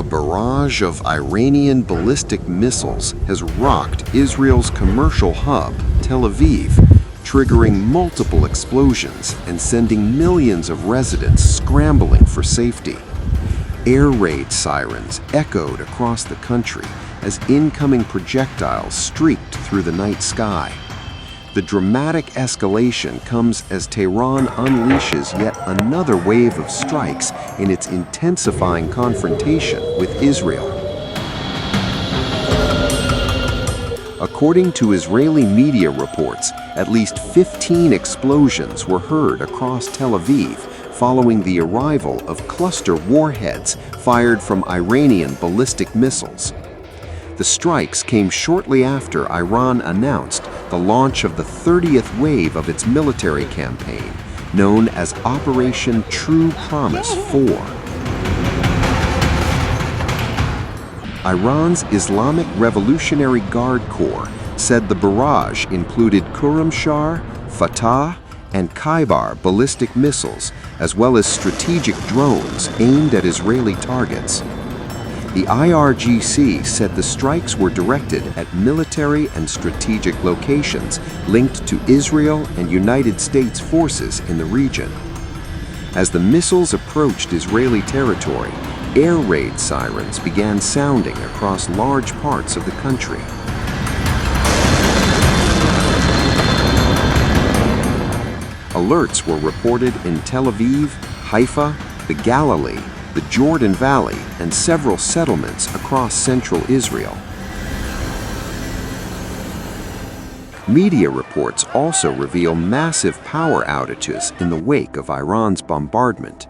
barrage of Iranian ballistic missiles has rocked Israel's commercial hub, Tel Aviv, triggering multiple explosions and sending millions of residents scrambling for safety. Air raid sirens echoed across the country as incoming projectiles streaked through the night sky. The dramatic escalation comes as Tehran unleashes yet another wave of strikes in its intensifying confrontation with Israel. According to Israeli media reports, at least 15 explosions were heard across Tel Aviv following the arrival of cluster warheads fired from Iranian ballistic missiles. The strikes came shortly after Iran announced the launch of the 30th wave of its military campaign, known as Operation True Promise 4. Iran's Islamic Revolutionary Guard Corps said the barrage included Khorramshahr, Fattah and Khaibar ballistic missiles, as well as strategic drones aimed at Israeli targets. The IRGC said the strikes were directed at military and strategic locations linked to Israel and United States forces in the region. As the missiles approached Israeli territory, air raid sirens began sounding across large parts of the country. Alerts were reported in Tel Aviv, Haifa, the Galilee, the Jordan Valley, and several settlements across central Israel. Media reports also reveal massive power outages in the wake of Iran's bombardment.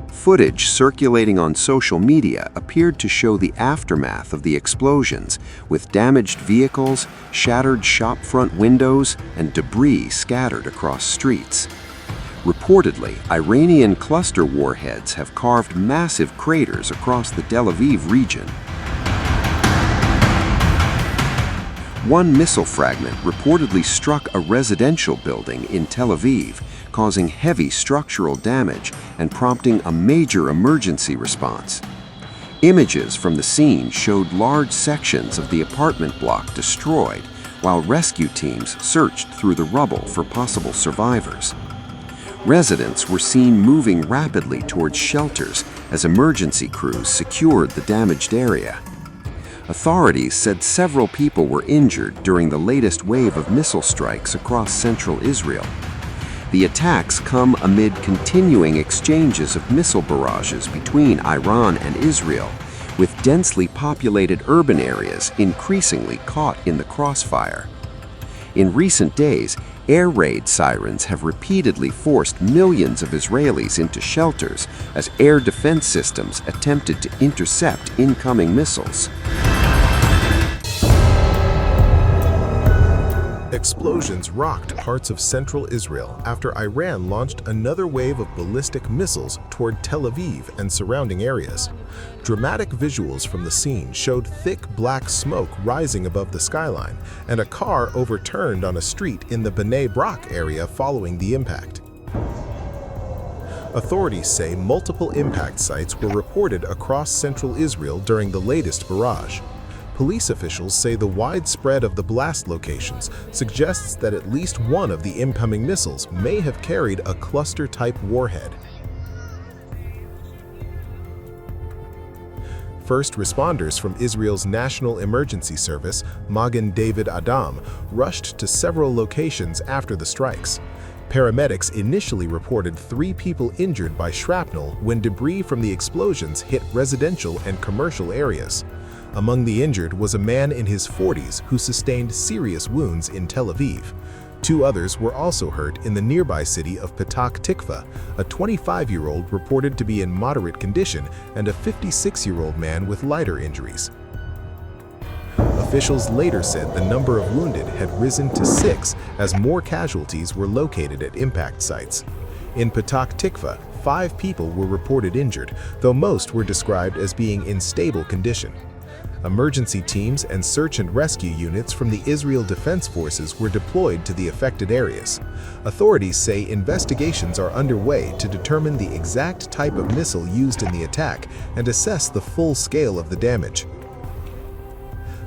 Footage circulating on social media appeared to show the aftermath of the explosions, with damaged vehicles, shattered shopfront windows, and debris scattered across streets. Reportedly, Iranian cluster warheads have carved massive craters across the Tel Aviv region. One missile fragment reportedly struck a residential building in Tel Aviv, causing heavy structural damage and prompting a major emergency response. Images from the scene showed large sections of the apartment block destroyed, while rescue teams searched through the rubble for possible survivors. Residents were seen moving rapidly towards shelters as emergency crews secured the damaged area. Authorities said several people were injured during the latest wave of missile strikes across central Israel. The attacks come amid continuing exchanges of missile barrages between Iran and Israel, with densely populated urban areas increasingly caught in the crossfire. In recent days, air raid sirens have repeatedly forced millions of Israelis into shelters as air defense systems attempted to intercept incoming missiles. Explosions rocked parts of central Israel after Iran launched another wave of ballistic missiles toward Tel Aviv and surrounding areas. Dramatic visuals from the scene showed thick black smoke rising above the skyline, and a car overturned on a street in the Bnei Brak area following the impact. Authorities say multiple impact sites were reported across central Israel during the latest barrage. Police officials say the widespread of the blast locations suggests that at least one of the incoming missiles may have carried a cluster-type warhead. First responders from Israel's National Emergency Service, Magen David Adom, rushed to several locations after the strikes. Paramedics initially reported 3 people injured by shrapnel when debris from the explosions hit residential and commercial areas. Among the injured was a man in his 40s who sustained serious wounds in Tel Aviv. 2 others were also hurt in the nearby city of Petah Tikva, a 25-year-old reported to be in moderate condition and a 56-year-old man with lighter injuries. Officials later said the number of wounded had risen to 6 as more casualties were located at impact sites. In Petah Tikva, 5 people were reported injured, though most were described as being in stable condition. Emergency teams and search and rescue units from the Israel Defense Forces were deployed to the affected areas. Authorities say investigations are underway to determine the exact type of missile used in the attack and assess the full scale of the damage.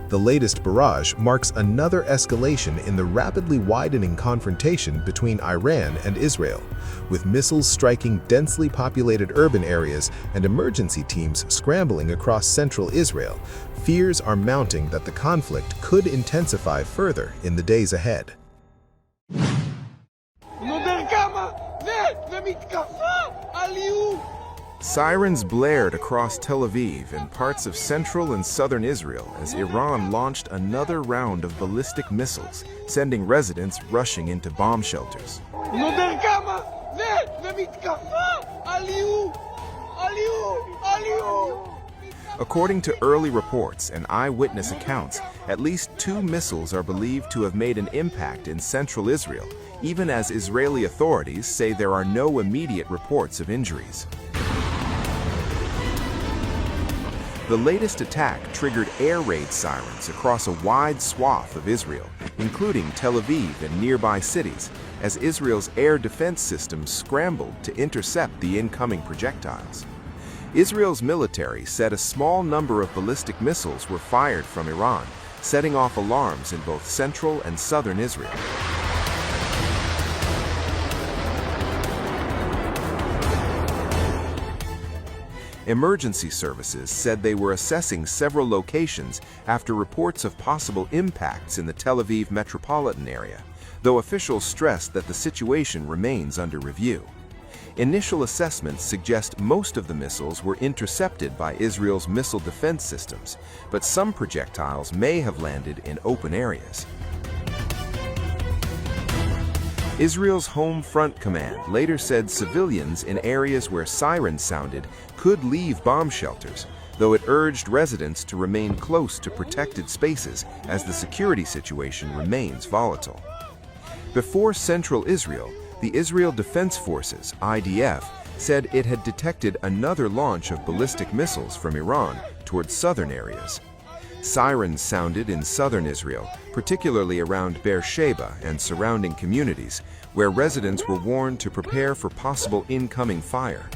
The latest barrage marks another escalation in the rapidly widening confrontation between Iran and Israel, with missiles striking densely populated urban areas and emergency teams scrambling across central Israel. Fears are mounting that the conflict could intensify further in the days ahead. Sirens blared across Tel Aviv and parts of central and southern Israel as Iran launched another round of ballistic missiles, sending residents rushing into bomb shelters. According to early reports and eyewitness accounts, at least 2 missiles are believed to have made an impact in central Israel, even as Israeli authorities say there are no immediate reports of injuries. The latest attack triggered air raid sirens across a wide swath of Israel, including Tel Aviv and nearby cities, as Israel's air defense systems scrambled to intercept the incoming projectiles. Israel's military said a small number of ballistic missiles were fired from Iran, setting off alarms in both central and southern Israel. Emergency services said they were assessing several locations after reports of possible impacts in the Tel Aviv metropolitan area, though officials stressed that the situation remains under review. Initial assessments suggest most of the missiles were intercepted by Israel's missile defense systems, but some projectiles may have landed in open areas. Israel's Home Front Command later said civilians in areas where sirens sounded could leave bomb shelters, though it urged residents to remain close to protected spaces as the security situation remains volatile. Before central Israel, the Israel Defense Forces, IDF, said it had detected another launch of ballistic missiles from Iran towards southern areas. Sirens sounded in southern Israel, particularly around Beersheba and surrounding communities, where residents were warned to prepare for possible incoming fire.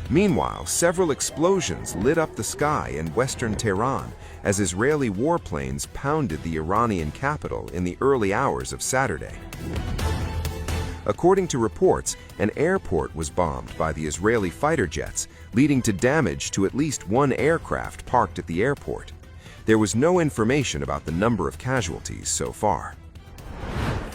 Meanwhile, several explosions lit up the sky in western Tehran as Israeli warplanes pounded the Iranian capital in the early hours of Saturday. According to reports, an airport was bombed by the Israeli fighter jets, leading to damage to at least 1 aircraft parked at the airport. There was no information about the number of casualties so far.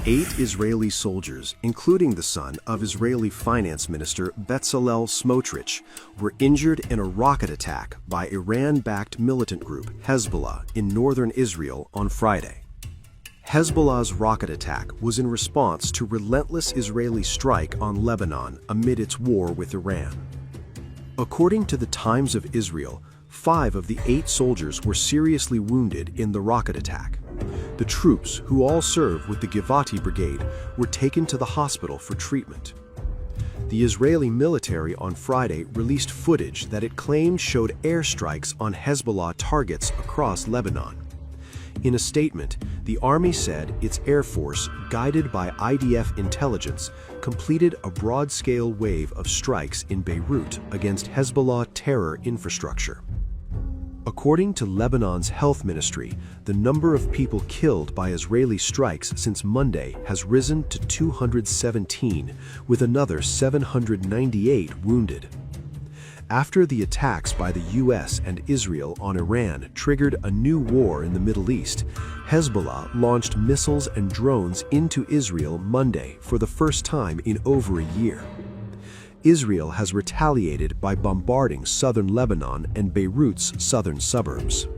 8 Israeli soldiers, including the son of Israeli Finance Minister Bezalel Smotrich, were injured in a rocket attack by Iran-backed militant group Hezbollah in northern Israel on Friday. Hezbollah's rocket attack was in response to relentless Israeli strike on Lebanon amid its war with Iran. According to the Times of Israel, 5 of the 8 soldiers were seriously wounded in the rocket attack. The troops, who all serve with the Givati Brigade, were taken to the hospital for treatment. The Israeli military on Friday released footage that it claimed showed airstrikes on Hezbollah targets across Lebanon. In a statement, the army said its air force, guided by IDF intelligence, completed a broad-scale wave of strikes in Beirut against Hezbollah terror infrastructure. According to Lebanon's health ministry, the number of people killed by Israeli strikes since Monday has risen to 217, with another 798 wounded. After the attacks by the US and Israel on Iran triggered a new war in the Middle East, Hezbollah launched missiles and drones into Israel Monday for the first time in over a year. Israel has retaliated by bombarding southern Lebanon and Beirut's southern suburbs.